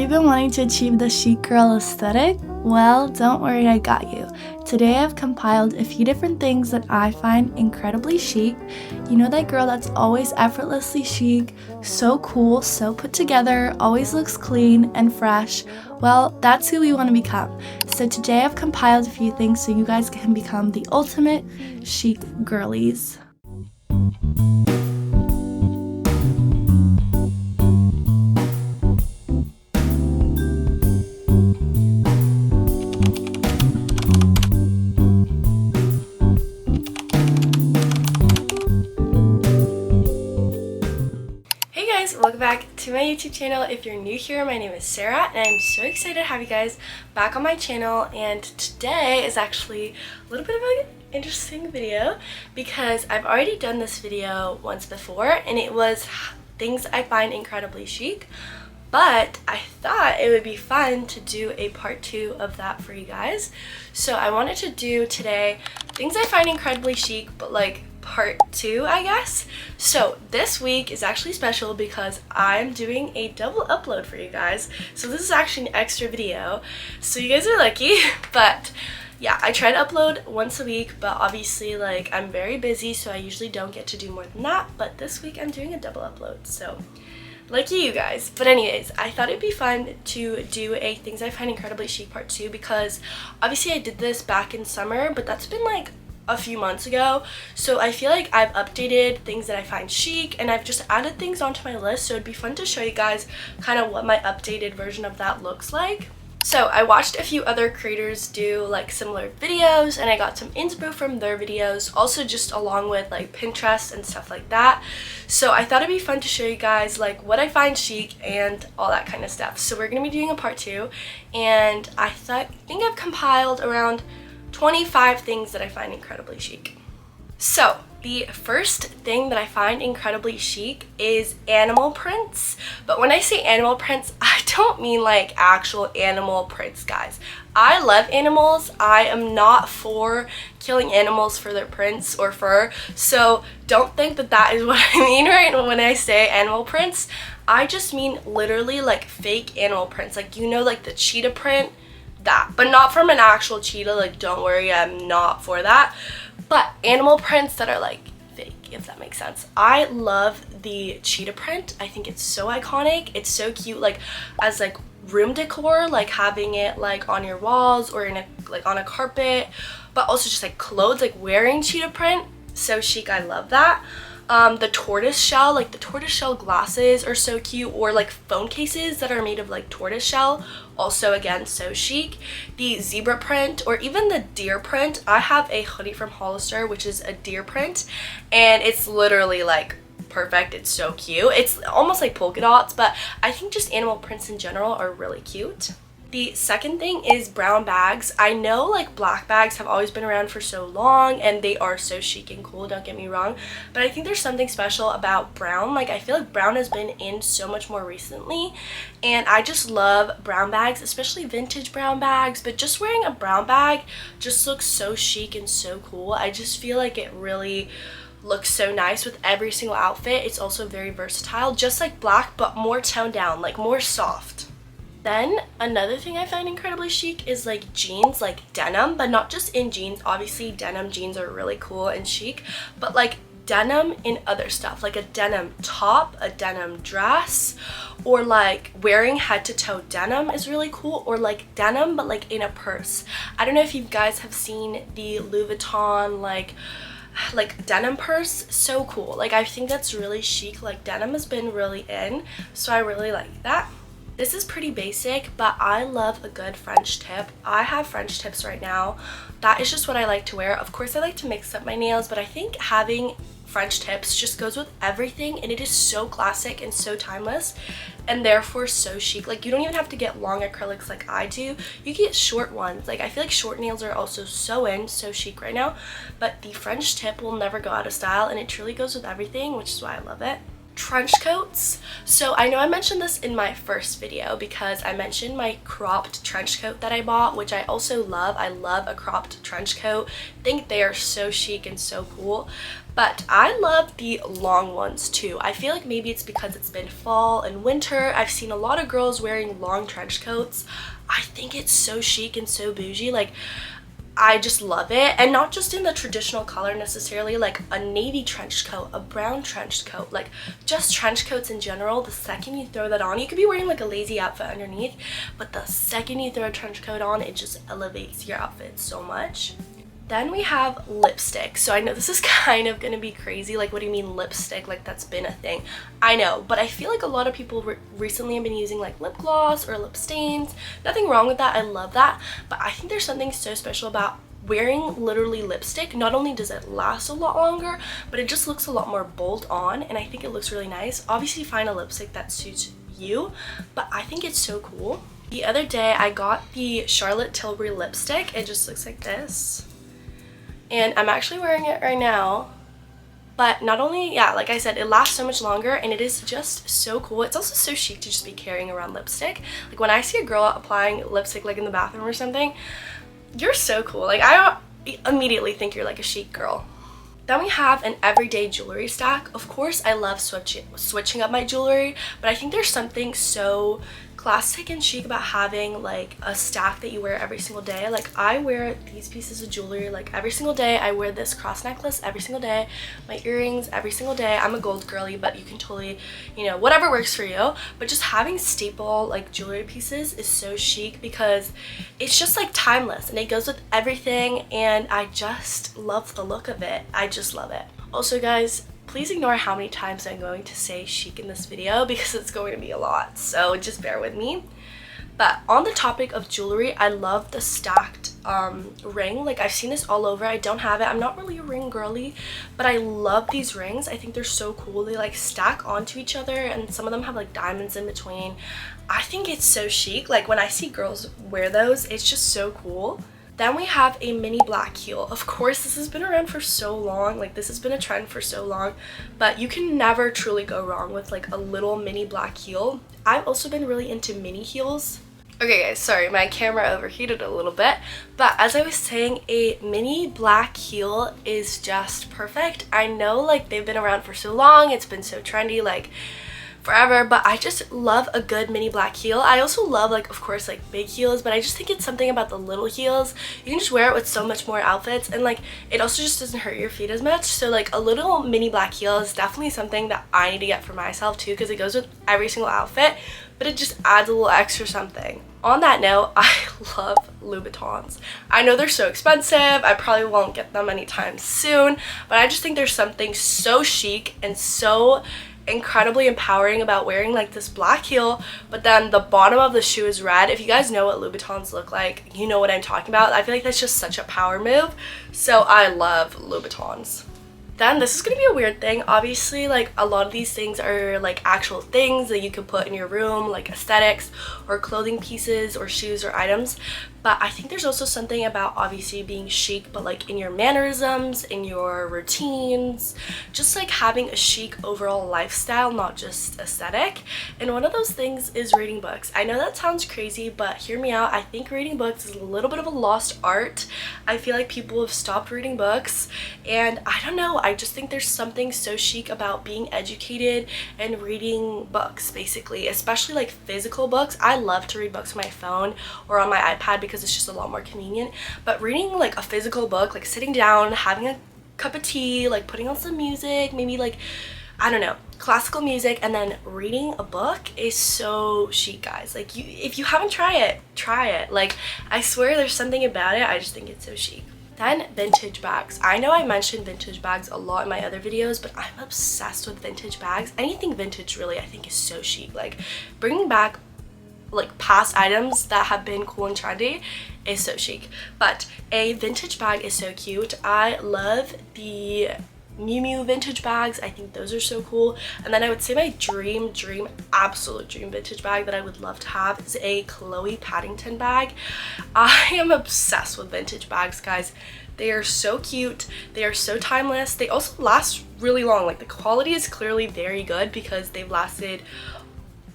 you been wanting to achieve the chic girl aesthetic? Well, don't worry, I got you. Today I've compiled a few different things that I find incredibly chic. You know that girl that's always effortlessly chic, so cool, so put together, always looks clean and fresh? Well, that's who we want to become. So today I've compiled a few things so you guys can become the ultimate chic girlies. Welcome back to my YouTube channel. If you're new here, my name is Sarah and I'm so excited to have you guys back on my channel, and today is actually a little bit of an interesting video because I've already done this video once before and it was things I find incredibly chic, but I thought it would be fun to do a part 2 of that for you guys. So I wanted to do today things I find incredibly chic, but like part 2, I guess. So this week is actually special because I'm doing a double upload for you guys. So this is actually an extra video, so you guys are lucky. But yeah, I try to upload once a week, but obviously like I'm very busy, so I usually don't get to do more than that. But this week I'm doing a double upload, so lucky you guys. But anyways, I thought it'd be fun to do a things I find incredibly chic part 2 because obviously I did this back in summer, but that's been like a few months ago, so I feel like I've updated things that I find chic and I've just added things onto my list, so it'd be fun to show you guys kind of what my updated version of that looks like. So I watched a few other creators do like similar videos and I got some inspo from their videos, also just along with like Pinterest and stuff like that. So I thought it'd be fun to show you guys like what I find chic and all that kind of stuff. So we're gonna be doing a part 2, and I think I've compiled around 25 things that I find incredibly chic. So the first thing that I find incredibly chic is animal prints. But when I say animal prints, I don't mean like actual animal prints, guys. I love animals. I am not for killing animals for their prints or fur, so don't think that that is what I mean right when I say animal prints. I just mean literally like fake animal prints, like, you know, like the cheetah print, that, but not from an actual cheetah. Like, don't worry, I'm not for that, but animal prints that are like fake, if that makes sense. I love the cheetah print. I think it's so iconic. It's so cute, like as like room decor, like having it like on your walls or in a like on a carpet, but also just like clothes, like wearing cheetah print, so chic. I love that. The tortoise shell, like the tortoise shell glasses are so cute, or like phone cases that are made of like tortoise shell, also again so chic. The zebra print or even the deer print. I have a hoodie from Hollister which is a deer print and it's literally like perfect. It's so cute. It's almost like polka dots, but I think just animal prints in general are really cute. The second thing is brown bags. I know like black bags have always been around for so long and they are so chic and cool, don't get me wrong, but I think there's something special about brown. Like, I feel like brown has been in so much more recently and I just love brown bags, especially vintage brown bags. But just wearing a brown bag just looks so chic and so cool. I just feel like it really looks so nice with every single outfit. It's also very versatile, just like black, but more toned down, like more soft. Then another thing I find incredibly chic is like jeans, like denim, but not just in jeans. Obviously denim jeans are really cool and chic, but like denim in other stuff, like a denim top, a denim dress, or like wearing head to toe denim is really cool, or like denim but like in a purse. I don't know if you guys have seen the Louis Vuitton like denim purse, so cool. Like, I think that's really chic. Like, denim has been really in, so I really like that. This is pretty basic, but I love a good French tip. I have French tips right now. That is just what I like to wear. Of course, I like to mix up my nails, but I think having French tips just goes with everything, and it is so classic and so timeless and therefore so chic. Like, you don't even have to get long acrylics like I do. You can get short ones. Like, I feel like short nails are also so in, so chic right now, but the French tip will never go out of style and it truly goes with everything, which is why I love it. Trench coats. So I know I mentioned this in my first video because I mentioned my cropped trench coat that I bought, which I also love. I love a cropped trench coat. I think they are so chic and so cool. but I love the long ones too. I feel like maybe it's because it's been fall and winter. I've seen a lot of girls wearing long trench coats. I think it's so chic and so bougie. Like, I just love it, and not just in the traditional color necessarily, like a navy trench coat, a brown trench coat, like just trench coats in general. The second you throw that on, you could be wearing like a lazy outfit underneath, but the second you throw a trench coat on, it just elevates your outfit so much. Then we have lipstick. So I know this is kind of gonna be crazy, like what do you mean lipstick, like that's been a thing. I know, but I feel like a lot of people recently have been using like lip gloss or lip stains. Nothing wrong with that, I love that, but I think there's something so special about wearing literally lipstick. Not only does it last a lot longer, but it just looks a lot more bold on, and I think it looks really nice. Obviously find a lipstick that suits you, but I think it's so cool. The other day I got the Charlotte Tilbury lipstick. It just looks like this, and I'm actually wearing it right now. But not only, yeah, like I said, it lasts so much longer, and it is just so cool. It's also so chic to just be carrying around lipstick. Like when I see a girl applying lipstick like in the bathroom or something, you're so cool. Like I immediately think you're like a chic girl. Then we have an everyday jewelry stack. Of course, I love switching up my jewelry, but I think there's something so classic and chic about having like a stack that you wear every single day. Like I wear these pieces of jewelry like every single day. I wear this cross necklace every single day, my earrings every single day. I'm a gold girly, but you can totally, you know, whatever works for you. But just having staple like jewelry pieces is so chic because it's just like timeless and it goes with everything, and I just love the look of it. I just love it. Also guys, please ignore how many times I'm going to say chic in this video because it's going to be a lot, so just bear with me. But on the topic of jewelry, I love the stacked ring. Like I've seen this all over. I don't have it. I'm not really a ring girly, but I love these rings. I think they're so cool. They like stack onto each other, and some of them have like diamonds in between. I think it's so chic. Like when I see girls wear those, it's just so cool. Then we have a mini black heel. Of course, this has been around for so long, like this has been a trend for so long, but you can never truly go wrong with like a little mini black heel. I've also been really into mini heels. Okay guys, sorry, my camera overheated a little bit, but as I was saying, a mini black heel is just perfect. I know like they've been around for so long, it's been so trendy, like forever, but I just love a good mini black heel. I also love like, of course, like big heels, but I just think it's something about the little heels. You can just wear it with so much more outfits, and like it also just doesn't hurt your feet as much. So like a little mini black heel is definitely something that I need to get for myself too, because it goes with every single outfit, but it just adds a little extra something. On that note, I love Louboutins. I know they're so expensive, I probably won't get them anytime soon, but I just think there's something so chic and so incredibly empowering about wearing like this black heel, but then the bottom of the shoe is red. If you guys know what Louboutins look like, you know what I'm talking about. I feel like that's just such a power move, so I love Louboutins. Then this is gonna be a weird thing. Obviously, like a lot of these things are like actual things that you can put in your room, like aesthetics or clothing pieces or shoes or items, but I think there's also something about obviously being chic, but like in your mannerisms, in your routines, just like having a chic overall lifestyle, not just aesthetic. And one of those things is reading books. I know that sounds crazy, but hear me out. I think reading books is a little bit of a lost art. I feel like people have stopped reading books, and I don't know, I just think there's something so chic about being educated and reading books, basically, especially like physical books. I love to read books on my phone or on my iPad because it's just a lot more convenient, but reading like a physical book, like sitting down, having a cup of tea, like putting on some music, maybe like, I don't know, classical music, and then reading a book is so chic, guys. Like, if you haven't tried it, try it. Like, I swear there's something about it. I just think it's so chic. Then vintage bags. I know I mentioned vintage bags a lot in my other videos, but I'm obsessed with vintage bags. Anything vintage really I think is so chic. Like bringing back like past items that have been cool and trendy is so chic. But a vintage bag is so cute. I love the Miu Miu vintage bags. I think those are so cool. And then I would say my absolute dream vintage bag that I would love to have is a Chloe Paddington bag. I am obsessed with vintage bags, guys. They are so cute. They are so timeless. They also last really long. Like the quality is clearly very good because they've lasted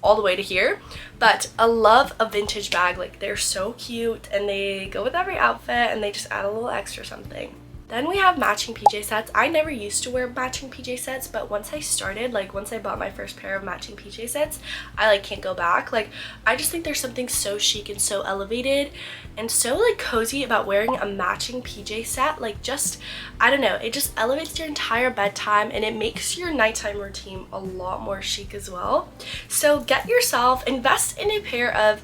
all the way to here. But I love a vintage bag. Like they're so cute and they go with every outfit and they just add a little extra something. Then we have matching PJ sets. I never used to wear matching PJ sets, but once I started, like once I bought my first pair of matching PJ sets, I like can't go back. Like I just think there's something so chic and so elevated and so like cozy about wearing a matching PJ set. Like just, I don't know, it just elevates your entire bedtime and it makes your nighttime routine a lot more chic as well. So get yourself, invest in a pair of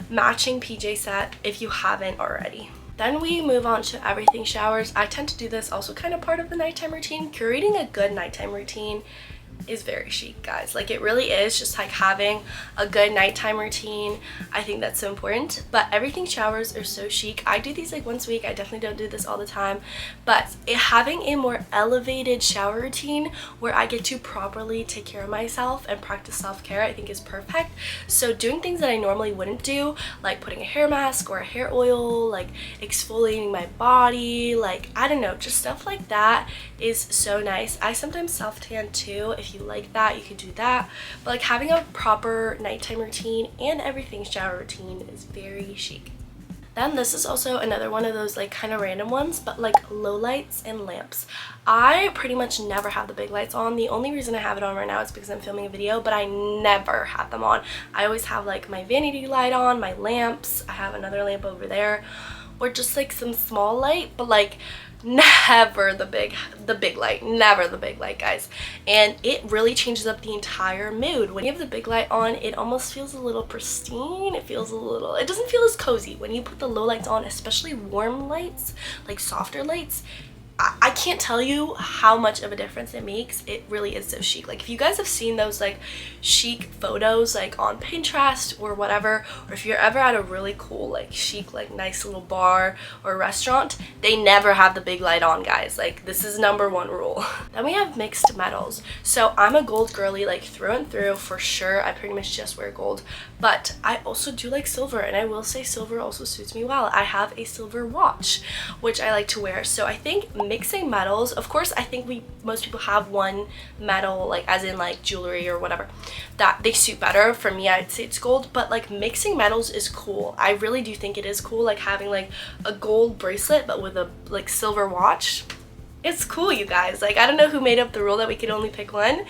matching PJ set if you haven't already. Then we move on to everything showers. I tend to do this also kind of part of the nighttime routine. Curating a good nighttime routine is very chic, guys. Like it really is just like having a good nighttime routine. I think that's so important. But everything showers are so chic. I do these like once a week. I definitely don't do this all the time, but having a more elevated shower routine where I get to properly take care of myself and practice self-care, I think is perfect. So doing things that I normally wouldn't do, like putting a hair mask or a hair oil, like exfoliating my body, like I don't know, just stuff like that is so nice. I sometimes self-tan too. If you like that, you can do that, but like having a proper nighttime routine and everything shower routine is very chic. Then this is also another one of those like kind of random ones, but like low lights and lamps. I pretty much never have the big lights on. The only reason I have it on right now is because I'm filming a video, but I never have them on. I always have like my vanity light on, my lamps, I have another lamp over there, or just like some small light, but like never the big light, never the big light, guys. And it really changes up the entire mood. When you have the big light on, it almost feels a little pristine. It doesn't feel as cozy. When you put the low lights on, especially warm lights, like softer lights, I can't tell you how much of a difference it makes. It really is so chic. Like if you guys have seen those like chic photos like on Pinterest or whatever, or if you're ever at a really cool like chic like nice little bar or restaurant, they never have the big light on, guys. Like this is #1 rule. Then we have mixed metals. So I'm a gold girly like through and through for sure. I pretty much just wear gold, but I also do like silver, and I will say silver also suits me well. I have a silver watch which I like to wear. So I think mixing metals, of course, I think most people have one metal, like as in like jewelry or whatever, that they suit better. For me, I'd say it's gold, but like mixing metals is cool. I really do think it is cool, like having like a gold bracelet but with a like silver watch. It's cool, you guys. Like I don't know who made up the rule that we could only pick one.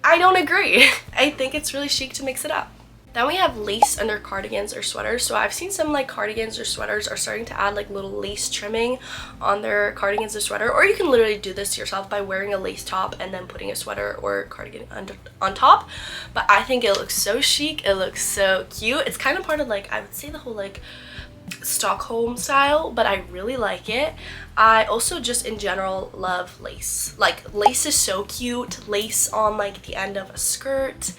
I don't agree. I think it's really chic to mix it up. Then we have lace under cardigans or sweaters. So I've seen some like cardigans or sweaters are starting to add like little lace trimming on their cardigans or sweater, or you can literally do this yourself by wearing a lace top and then putting a sweater or cardigan on top. But I think it looks so chic. It looks so cute. It's kind of part of like, I would say the whole like Stockholm style, but I really like it. I also just in general love lace. Like lace is so cute. Lace on like the end of a skirt,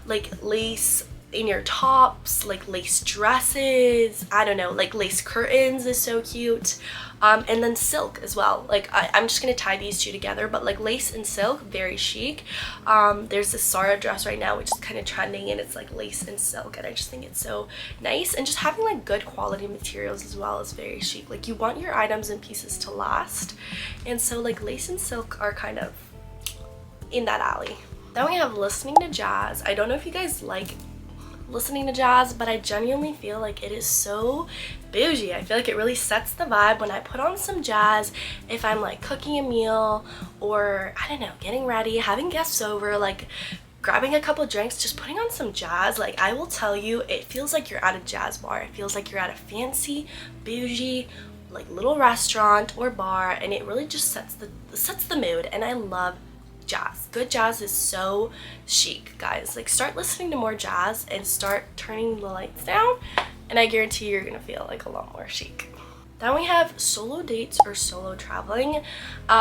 like lace in your tops, like lace dresses, I don't know, like lace curtains is so cute. And then silk as well. Like I'm just gonna tie these two together, but like lace and silk, very chic. There's this Zara dress right now which is kind of trending, and it's like lace and silk, and I just think it's so nice. And just having like good quality materials as well is very chic. Like you want your items and pieces to last, and so like lace and silk are kind of in that alley. Then we have listening to jazz. I don't know if you guys like listening to jazz, but I genuinely feel like it is so bougie. I feel like it really sets the vibe when I put on some jazz. If I'm like cooking a meal, or I don't know, getting ready, having guests over, like grabbing a couple drinks, just putting on some jazz, like I will tell you, it feels like you're at a jazz bar. It feels like you're at a fancy bougie like little restaurant or bar, and it really just sets the mood. And I love jazz. Good jazz is so chic, guys. Like start listening to more jazz and start turning the lights down, and I guarantee you're gonna feel like a lot more chic. Then we have solo dates or solo traveling.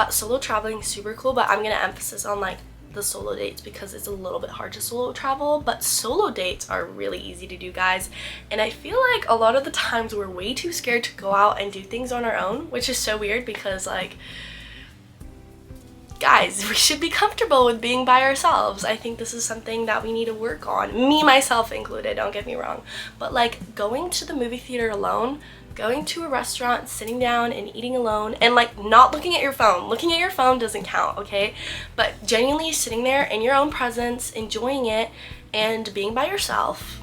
Solo traveling is super cool, but I'm gonna emphasize on like the solo dates because it's a little bit hard to solo travel, but solo dates are really easy to do, guys. And I feel like a lot of the times we're way too scared to go out and do things on our own, which is so weird because like, guys, we should be comfortable with being by ourselves. I think this is something that we need to work on, me myself included, don't get me wrong. But like going to the movie theater alone, going to a restaurant, sitting down and eating alone, and like not looking at your phone. Looking at your phone doesn't count, okay? But genuinely sitting there in your own presence, enjoying it and being by yourself,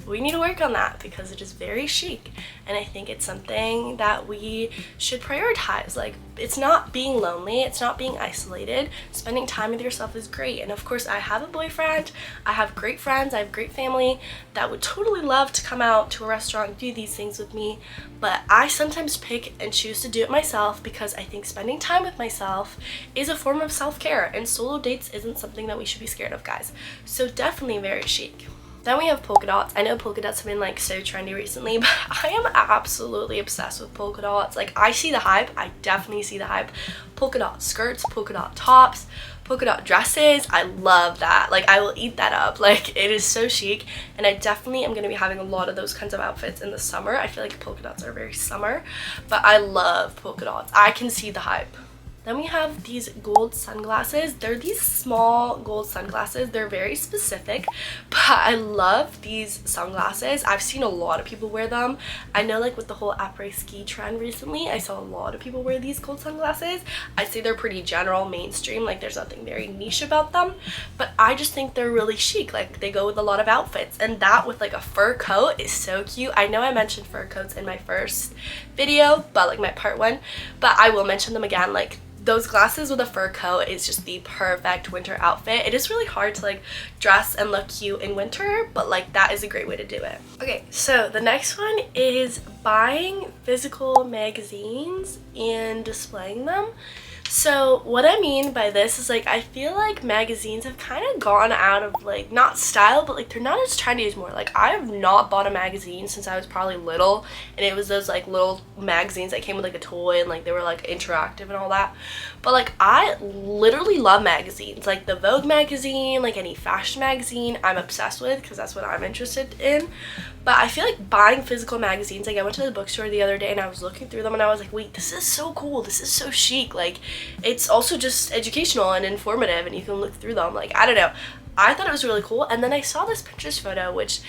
we need to work on that because it is very chic, and I think it's something that we should prioritize. Like, it's not being lonely, it's not being isolated. Spending time with yourself is great. And of course, I have a boyfriend, I have great friends, I have great family that would totally love to come out to a restaurant and do these things with me, but I sometimes pick and choose to do it myself because I think spending time with myself is a form of self-care, and solo dates isn't something that we should be scared of, guys. So definitely very chic. Then we have polka dots. I know polka dots have been like so trendy recently, but I am absolutely obsessed with polka dots. Like, I see the hype. I definitely see the hype. Polka dot skirts, polka dot tops, polka dot dresses. I love that. Like, I will eat that up. Like, it is so chic, and I definitely am going to be having a lot of those kinds of outfits in the summer. I feel like polka dots are very summer, but I love polka dots. I can see the hype. Then we have these gold sunglasses. They're these small gold sunglasses. They're very specific, but I love these sunglasses. I've seen a lot of people wear them. I know, like, with the whole après-ski trend recently, I saw a lot of people wear these gold sunglasses. I'd say they're pretty general, mainstream. Like, there's nothing very niche about them, but I just think they're really chic. Like, they go with a lot of outfits, and that with like a fur coat is so cute. I know I mentioned fur coats in my first video, but like my part 1, but I will mention them again. Like, those glasses with a fur coat is just the perfect winter outfit. It is really hard to like dress and look cute in winter, but like that is a great way to do it. Okay, so the next one is buying physical magazines and displaying them. So what I mean by this is, like, I feel like magazines have kind of gone out of, like, not style, but like they're not as trendy anymore. Like, I have not bought a magazine since I was probably little, and it was those like little magazines that came with like a toy, and like they were like interactive and all that. But like, I literally love magazines, like the Vogue magazine, like any fashion magazine I'm obsessed with because that's what I'm interested in. But I feel like buying physical magazines, like I went to the bookstore the other day and I was looking through them and I was like, wait, this is so cool, this is so chic. Like, it's also just educational and informative and you can look through them. Like, I don't know, I thought it was really cool. And then I saw this Pinterest photo which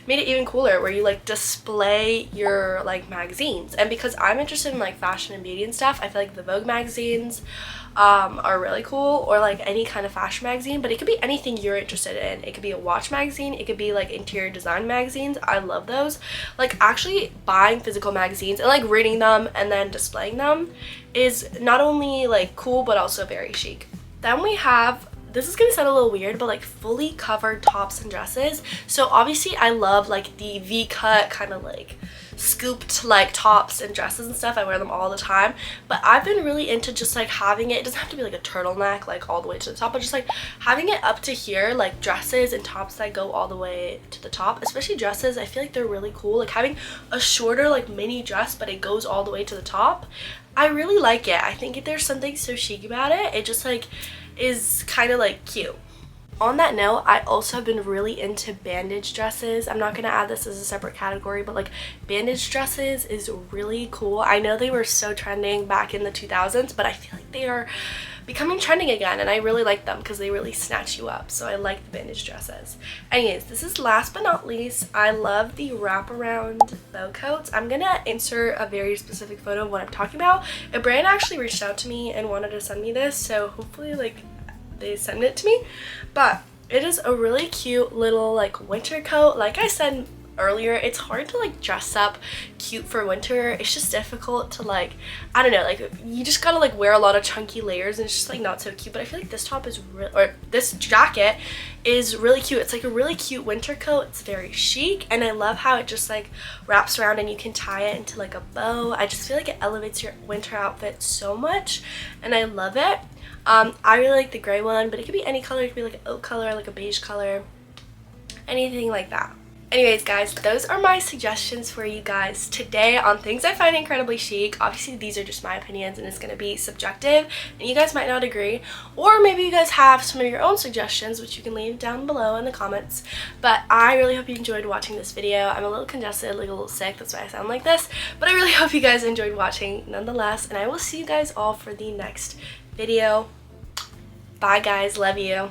made it even cooler, where you like display your like magazines. And because I'm interested in like fashion and beauty and stuff, I feel like the Vogue magazines are really cool, or like any kind of fashion magazine, but it could be anything you're interested in. It could be a watch magazine, it could be like interior design magazines. I love those. Like, actually buying physical magazines and like reading them and then displaying them is not only like cool but also very chic. Then we have, this is gonna sound a little weird, but like fully covered tops and dresses. So obviously I love like the V-cut kind of like scooped like tops and dresses and stuff. I wear them all the time, but I've been really into just like having it doesn't have to be like a turtleneck like all the way to the top, but just like having it up to here, like dresses and tops that go all the way to the top. Especially dresses, I feel like they're really cool. Like having a shorter like mini dress but it goes all the way to the top, I really like it. I think there's something so chic about it. It just like is kind of like cute. On that note, I also have been really into bandage dresses. I'm not going to add this as a separate category, but like bandage dresses is really cool. I know they were so trending back in the 2000s, but I feel like they are becoming trending again, and I really like them because they really snatch you up. So I like the bandage dresses. Anyways, this is last but not least, I love the wraparound bow coats. I'm going to insert a very specific photo of what I'm talking about. A brand actually reached out to me and wanted to send me this, so hopefully like they send it to me. But it is a really cute little like winter coat. Like I said earlier, it's hard to like dress up cute for winter. It's just difficult to like, I don't know, like you just gotta like wear a lot of chunky layers and it's just like not so cute. But I feel like this top is or this jacket is really cute. It's like a really cute winter coat. It's very chic, and I love how it just like wraps around and you can tie it into like a bow. I just feel like it elevates your winter outfit so much, and I love it. I really like the gray one, but it could be any color. It could be like an oak color, like a beige color, anything like that. Anyways, guys, those are my suggestions for you guys today on things I find incredibly chic. Obviously, these are just my opinions and it's going to be subjective, and you guys might not agree, or maybe you guys have some of your own suggestions, which you can leave down below in the comments. But I really hope you enjoyed watching this video. I'm a little congested, like a little sick, that's why I sound like this, but I really hope you guys enjoyed watching nonetheless, and I will see you guys all for the next video. Bye guys, love you.